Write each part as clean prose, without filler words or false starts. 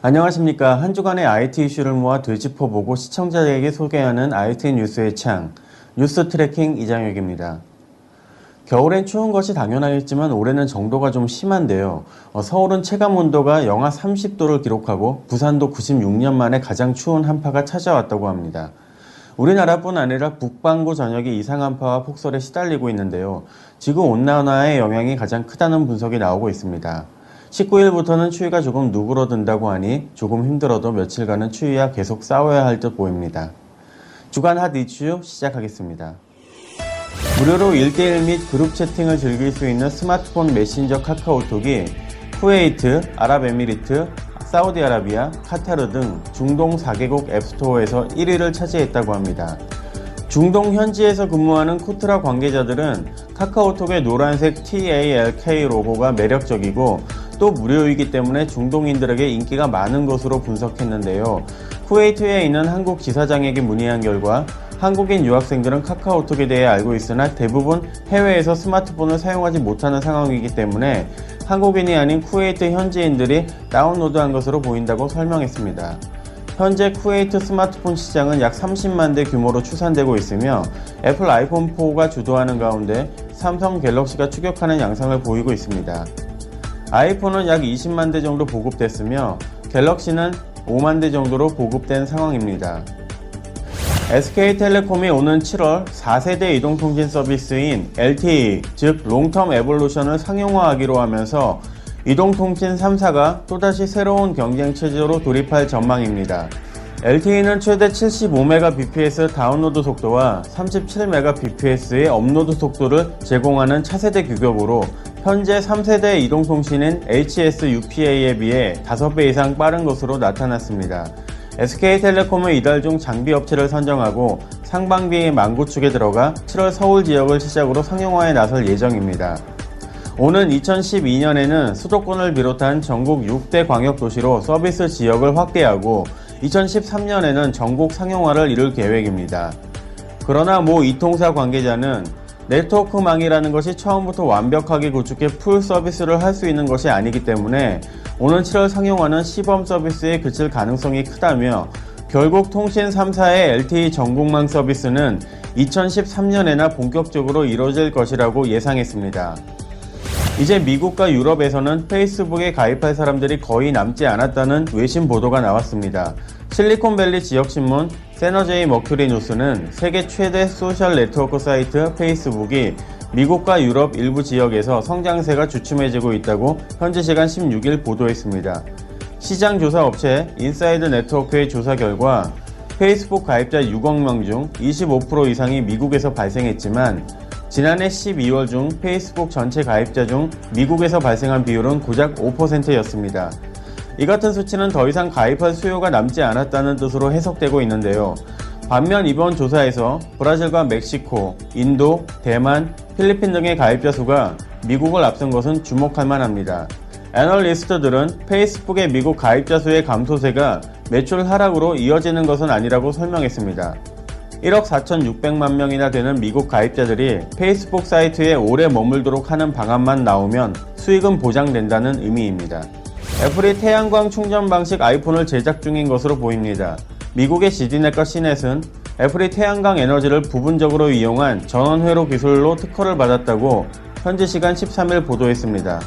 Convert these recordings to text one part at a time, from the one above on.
안녕하십니까. 한 주간의 IT 이슈를 모아 되짚어보고 시청자에게 소개하는 IT 뉴스의 창, 뉴스 트래킹 이장혁입니다. 겨울엔 추운 것이 당연하겠지만 올해는 정도가 좀 심한데요. 서울은 체감 온도가 영하 30도를 기록하고 부산도 96년 만에 가장 추운 한파가 찾아왔다고 합니다. 우리나라뿐 아니라 북반구 전역이 이상 한파와 폭설에 시달리고 있는데요. 지구온난화의 영향이 가장 크다는 분석이 나오고 있습니다. 19일부터는 추위가 조금 누그러든다고 하니 조금 힘들어도 며칠간은 추위와 계속 싸워야 할 듯 보입니다. 주간 핫 이슈 시작하겠습니다. 무료로 1대1 및 그룹 채팅을 즐길 수 있는 스마트폰 메신저 카카오톡이 쿠웨이트, 아랍에미리트, 사우디아라비아, 카타르 등 중동 4개국 앱스토어에서 1위를 차지했다고 합니다. 중동 현지에서 근무하는 코트라 관계자들은 카카오톡의 노란색 TALK 로고가 매력적이고 또 무료이기 때문에 중동인들에게 인기가 많은 것으로 분석했는데요. 쿠웨이트에 있는 한국 지사장에게 문의한 결과 한국인 유학생들은 카카오톡에 대해 알고 있으나 대부분 해외에서 스마트폰을 사용하지 못하는 상황이기 때문에 한국인이 아닌 쿠웨이트 현지인들이 다운로드한 것으로 보인다고 설명했습니다. 현재 쿠웨이트 스마트폰 시장은 약 30만 대 규모로 추산되고 있으며 애플 아이폰 4가 주도하는 가운데 삼성 갤럭시가 추격하는 양상을 보이고 있습니다. 아이폰은 약 20만 대 정도 보급됐으며 갤럭시는 5만 대 정도로 보급된 상황입니다. SK텔레콤이 오는 7월 4세대 이동통신 서비스인 LTE, 즉 롱텀 에볼루션을 상용화하기로 하면서 이동통신 3사가 또다시 새로운 경쟁 체제로 돌입할 전망입니다. LTE는 최대 75Mbps 다운로드 속도와 37Mbps의 업로드 속도를 제공하는 차세대 규격으로 현재 3세대 이동통신인 HS-UPA에 비해 5배 이상 빠른 것으로 나타났습니다. SK텔레콤은 이달 중 장비업체를 선정하고 상반기 만구축에 들어가 7월 서울 지역을 시작으로 상용화에 나설 예정입니다. 오는 2012년에는 수도권을 비롯한 전국 6대 광역도시로 서비스 지역을 확대하고 2013년에는 전국 상용화를 이룰 계획입니다. 그러나 모 이통사 관계자는 네트워크망이라는 것이 처음부터 완벽하게 구축해 풀 서비스를 할 수 있는 것이 아니기 때문에 오는 7월 상용화는 시범 서비스에 그칠 가능성이 크다며 결국 통신 3사의 LTE 전국망 서비스는 2013년에나 본격적으로 이뤄질 것이라고 예상했습니다. 이제 미국과 유럽에서는 페이스북에 가입할 사람들이 거의 남지 않았다는 외신 보도가 나왔습니다. 실리콘밸리 지역신문 세너제이 머큐리 뉴스는 세계 최대 소셜 네트워크 사이트 페이스북이 미국과 유럽 일부 지역에서 성장세가 주춤해지고 있다고 현지 시간 16일 보도했습니다. 시장 조사 업체 인사이드 네트워크의 조사 결과 페이스북 가입자 6억 명 중 25% 이상이 미국에서 발생했지만 지난해 12월 중 페이스북 전체 가입자 중 미국에서 발생한 비율은 고작 5%였습니다. 이 같은 수치는 더 이상 가입할 수요가 남지 않았다는 뜻으로 해석되고 있는데요. 반면 이번 조사에서 브라질과 멕시코, 인도, 대만, 필리핀 등의 가입자 수가 미국을 앞선 것은 주목할 만합니다. 애널리스트들은 페이스북의 미국 가입자 수의 감소세가 매출 하락으로 이어지는 것은 아니라고 설명했습니다. 1억 4,600만 명이나 되는 미국 가입자들이 페이스북 사이트에 오래 머물도록 하는 방안만 나오면 수익은 보장된다는 의미입니다. 애플이 태양광 충전 방식 아이폰을 제작 중인 것으로 보입니다. 미국의 지디넷과 시넷은 애플이 태양광 에너지를 부분적으로 이용한 전원회로 기술로 특허를 받았다고 현지 시간 13일 보도했습니다.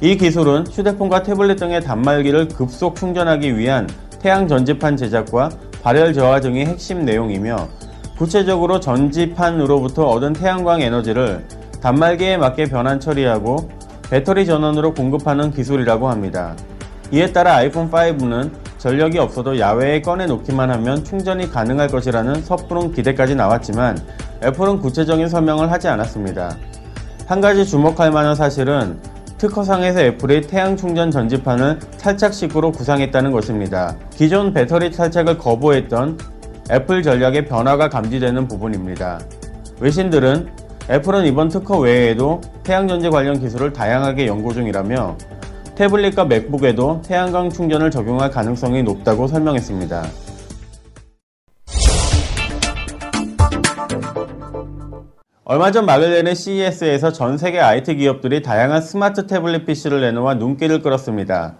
이 기술은 휴대폰과 태블릿 등의 단말기를 급속 충전하기 위한 태양 전지판 제작과 발열 저하 등이 핵심 내용이며 구체적으로 전지판으로부터 얻은 태양광 에너지를 단말기에 맞게 변환 처리하고 배터리 전원으로 공급하는 기술이라고 합니다. 이에 따라 아이폰 5는 전력이 없어도 야외에 꺼내놓기만 하면 충전이 가능할 것이라는 섣부른 기대까지 나왔지만 애플은 구체적인 설명을 하지 않았습니다. 한 가지 주목할 만한 사실은 특허상에서 애플이 태양 충전 전지판을 탈착식으로 구상했다는 것입니다. 기존 배터리 탈착을 거부했던 애플 전략의 변화가 감지되는 부분입니다. 외신들은 애플은 이번 특허 외에도 태양전지 관련 기술을 다양하게 연구 중이라며 태블릿과 맥북에도 태양광 충전을 적용할 가능성이 높다고 설명했습니다. 얼마 전 막을 CES에서 전 세계 IT 기업들이 다양한 스마트 태블릿 PC를 내놓아 눈길을 끌었습니다.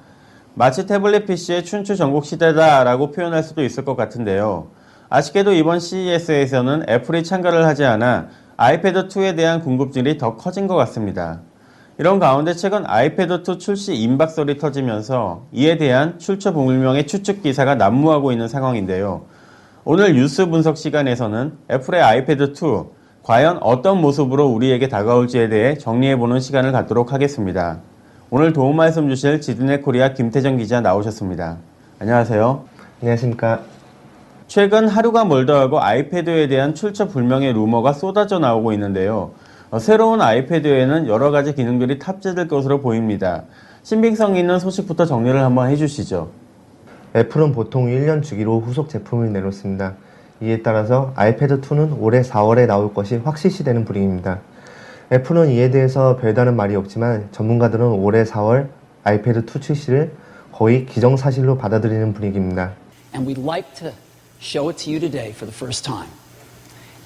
마치 태블릿 PC의 춘추 전국 시대다라고 표현할 수도 있을 것 같은데요. 아쉽게도 이번 CES에서는 애플이 참가를 하지 않아 아이패드2에 대한 궁금증이 더 커진 것 같습니다. 이런 가운데 최근 아이패드2 출시 임박설이 터지면서 이에 대한 출처불명의 추측 기사가 난무하고 있는 상황인데요. 오늘 뉴스 분석 시간에서는 애플의 아이패드2 과연 어떤 모습으로 우리에게 다가올지에 대해 정리해보는 시간을 갖도록 하겠습니다. 오늘 도움 말씀 주실 지드넷 코리아 김태정 기자 나오셨습니다. 안녕하세요. 안녕하십니까. 최근 하루가 멀다 하고 아이패드에 대한 출처 불명의 루머가 쏟아져 나오고 있는데요. 새로운 아이패드에는 여러 가지 기능들이 탑재될 것으로 보입니다. 신빙성 있는 소식부터 정리를 한번 해주시죠. 애플은 보통 1년 주기로 후속 제품을 내놓습니다. 이에 따라서 아이패드2는 올해 4월에 나올 것이 확실시되는 분위기입니다. 애플은 이에 대해서 별다른 말이 없지만 전문가들은 올해 4월 아이패드2 출시를 거의 기정사실로 받아들이는 분위기입니다. And we'd like to show it to you today for the first time.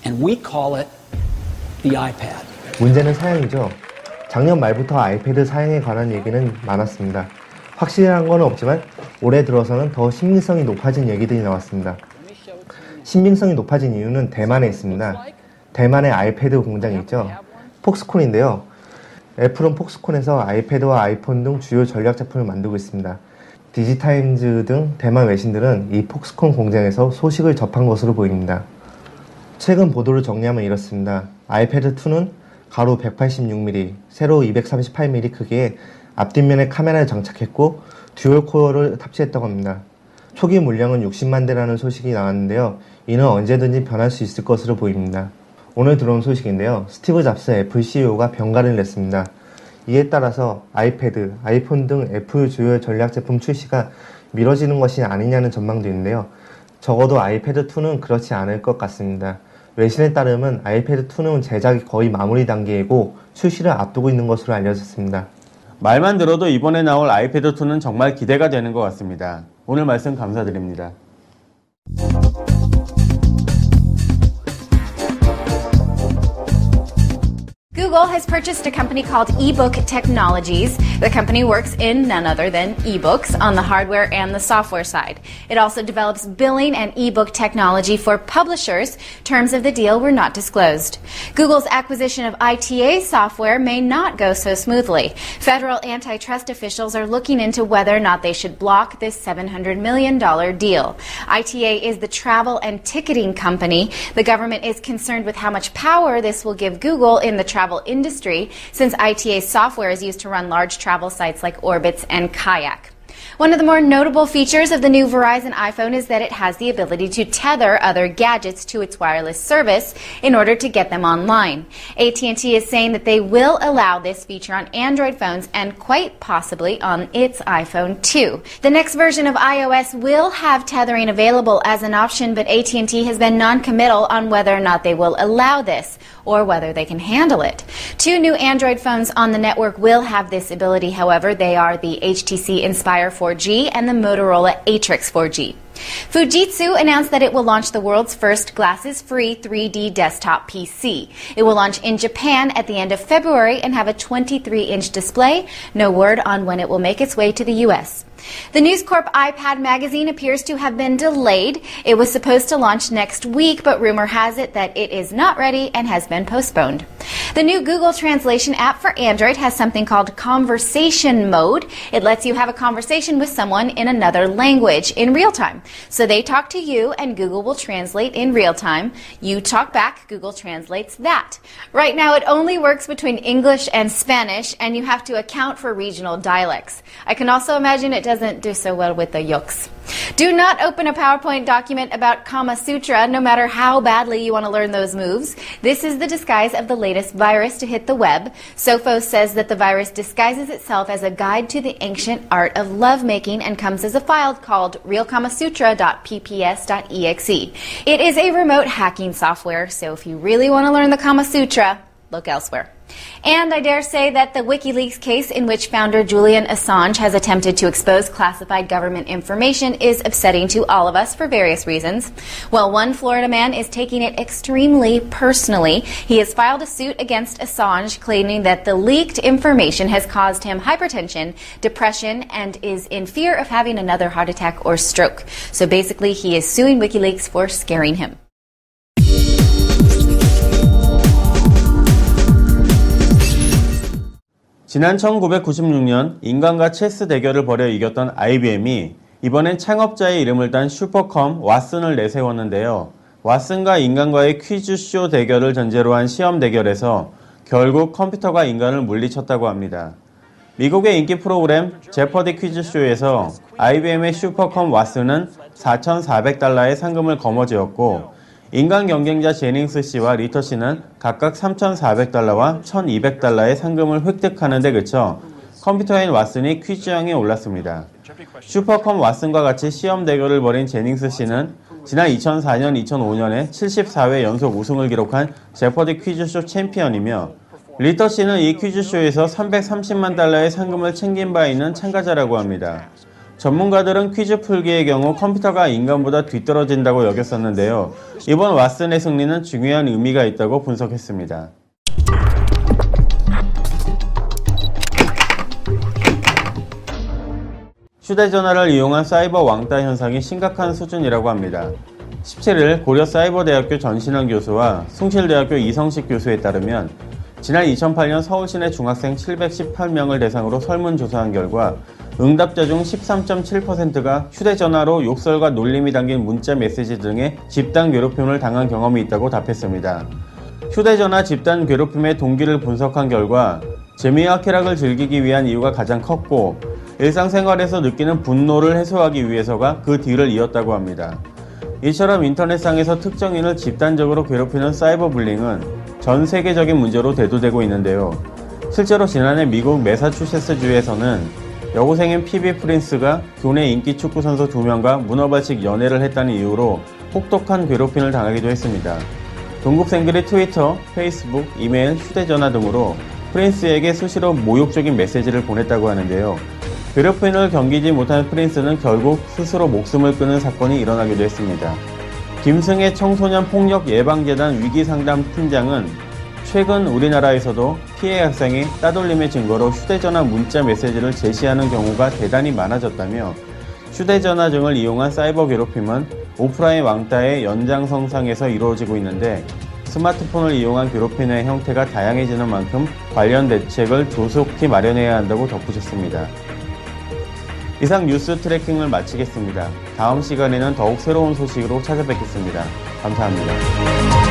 And we call it the iPad. 문제는 사양이죠. 작년 말부터 아이패드 사양에 관한 얘기는 많았습니다. 확실한 건 없지만 올해 들어서는 더 신빙성이 높아진 얘기들이 나왔습니다. 신빙성이 높아진 이유는 대만에 있습니다. 대만의 아이패드 공장이 있죠. 폭스콘인데요. 애플은 폭스콘에서 아이패드와 아이폰 등 주요 전략 제품을 만들고 있습니다. 디지타임즈 등 대만 외신들은 이 폭스콘 공장에서 소식을 접한 것으로 보입니다. 최근 보도를 정리하면 이렇습니다. 아이패드2는 가로 186mm, 세로 238mm 크기의 앞뒷면에 카메라를 장착했고 듀얼 코어를 탑재했다고 합니다. 초기 물량은 60만 대라는 소식이 나왔는데요. 이는 언제든지 변할 수 있을 것으로 보입니다. 오늘 들어온 소식인데요. 스티브 잡스 애플 CEO가 병가를 냈습니다. 이에 따라서 아이패드, 아이폰 등 애플 주요 전략 제품 출시가 미뤄지는 것이 아니냐는 전망도 있는데요. 적어도 아이패드2는 그렇지 않을 것 같습니다. 외신에 따르면 아이패드2는 제작이 거의 마무리 단계이고 출시를 앞두고 있는 것으로 알려졌습니다. 말만 들어도 이번에 나올 아이패드2는 정말 기대가 되는 것 같습니다. 오늘 말씀 감사드립니다. Google has purchased a company called eBook Technologies. The company works in none other than ebooks on the hardware and the software side. It also develops billing and ebook technology for publishers. Terms of the deal were not disclosed. Google's acquisition of ITA software may not go so smoothly. Federal antitrust officials are looking into whether or not they should block this $700 million deal. ITA is the travel and ticketing company. The government is concerned with how much power this will give Google in the travel industry, since ITA's software is used to run large travel sites like Orbitz and Kayak. One of the more notable features of the new Verizon iPhone is that it has the ability to tether other gadgets to its wireless service in order to get them online. AT&T is saying that they will allow this feature on Android phones and quite possibly on its iPhone too. The next version of iOS will have tethering available as an option, but AT&T has been non-committal on whether or not they will allow this or whether they can handle it. Two new Android phones on the network will have this ability, however. They are the HTC Inspire 4G and the Motorola Atrix 4G. Fujitsu announced that it will launch the world's first glasses-free 3D desktop PC. It will launch in Japan at the end of February and have a 23-inch display. No word on when it will make its way to the U.S. The News Corp iPad magazine appears to have been delayed. It was supposed to launch next week, but rumor has it that it is not ready and has been postponed. The new Google Translation app for Android has something called Conversation Mode. It lets you have a conversation with someone in another language in real time. So they talk to you and Google will translate in real time. You talk back, Google translates that. Right now it only works between English and Spanish, and you have to account for regional dialects. I can also imagine it doesn't do so well with the yuks. Do not open a PowerPoint document about Kama Sutra, no matter how badly you want to learn those moves. This is the disguise of the latest virus to hit the web. Sophos says that the virus disguises itself as a guide to the ancient art of lovemaking and comes as a file called realkamasutra.pps.exe. It is a remote hacking software, so if you really want to learn the Kama Sutra, look elsewhere. And I dare say that the WikiLeaks case in which founder Julian Assange has attempted to expose classified government information is upsetting to all of us for various reasons. Well, one Florida man is taking it extremely personally. He has filed a suit against Assange, claiming that the leaked information has caused him hypertension, depression, and is in fear of having another heart attack or stroke. So basically, he is suing WikiLeaks for scaring him. 지난 1996년 인간과 체스 대결을 벌여 이겼던 IBM이 이번엔 창업자의 이름을 딴 슈퍼컴 왓슨을 내세웠는데요. 왓슨과 인간과의 퀴즈쇼 대결을 전제로 한 시험 대결에서 결국 컴퓨터가 인간을 물리쳤다고 합니다. 미국의 인기 프로그램 제퍼디 퀴즈쇼에서 IBM의 슈퍼컴 왓슨은 4,400달러의 상금을 거머쥐었고 인간 경쟁자 제닝스 씨와 리터 씨는 각각 3,400달러와 1,200달러의 상금을 획득하는 데 그쳐 컴퓨터인 왓슨이 퀴즈왕에 올랐습니다. 슈퍼컴 왓슨과 같이 시험 대결을 벌인 제닝스 씨는 지난 2004년, 2005년에 74회 연속 우승을 기록한 제퍼디 퀴즈쇼 챔피언이며 리터 씨는 이 퀴즈쇼에서 330만 달러의 상금을 챙긴 바 있는 참가자라고 합니다. 전문가들은 퀴즈 풀기의 경우 컴퓨터가 인간보다 뒤떨어진다고 여겼었는데요. 이번 왓슨의 승리는 중요한 의미가 있다고 분석했습니다. 휴대전화를 이용한 사이버 왕따 현상이 심각한 수준이라고 합니다. 17일 고려사이버대학교 전신환 교수와 숭실대학교 이성식 교수에 따르면 지난 2008년 서울시내 중학생 718명을 대상으로 설문조사한 결과 응답자 중 13.7%가 휴대전화로 욕설과 놀림이 담긴 문자 메시지 등의 집단 괴롭힘을 당한 경험이 있다고 답했습니다. 휴대전화 집단 괴롭힘의 동기를 분석한 결과 재미와 쾌락을 즐기기 위한 이유가 가장 컸고 일상생활에서 느끼는 분노를 해소하기 위해서가 그 뒤를 이었다고 합니다. 이처럼 인터넷상에서 특정인을 집단적으로 괴롭히는 사이버 불링은 전 세계적인 문제로 대두되고 있는데요. 실제로 지난해 미국 매사추세츠주에서는 여고생인 피비 프린스가 교내 인기 축구선수 2명과 문어발식 연애를 했다는 이유로 혹독한 괴롭힘을 당하기도 했습니다. 동급생들이 트위터, 페이스북, 이메일, 휴대전화 등으로 프린스에게 수시로 모욕적인 메시지를 보냈다고 하는데요. 괴롭힘을 견디지 못한 프린스는 결국 스스로 목숨을 끊은 사건이 일어나기도 했습니다. 김승혜 청소년 폭력 예방재단 위기상담 팀장은 최근 우리나라에서도 피해 학생이 따돌림의 증거로 휴대전화 문자 메시지를 제시하는 경우가 대단히 많아졌다며 휴대전화 등을 이용한 사이버 괴롭힘은 오프라인 왕따의 연장선상에서 이루어지고 있는데 스마트폰을 이용한 괴롭힘의 형태가 다양해지는 만큼 관련 대책을 조속히 마련해야 한다고 덧붙였습니다. 이상 뉴스 트래킹을 마치겠습니다. 다음 시간에는 더욱 새로운 소식으로 찾아뵙겠습니다. 감사합니다.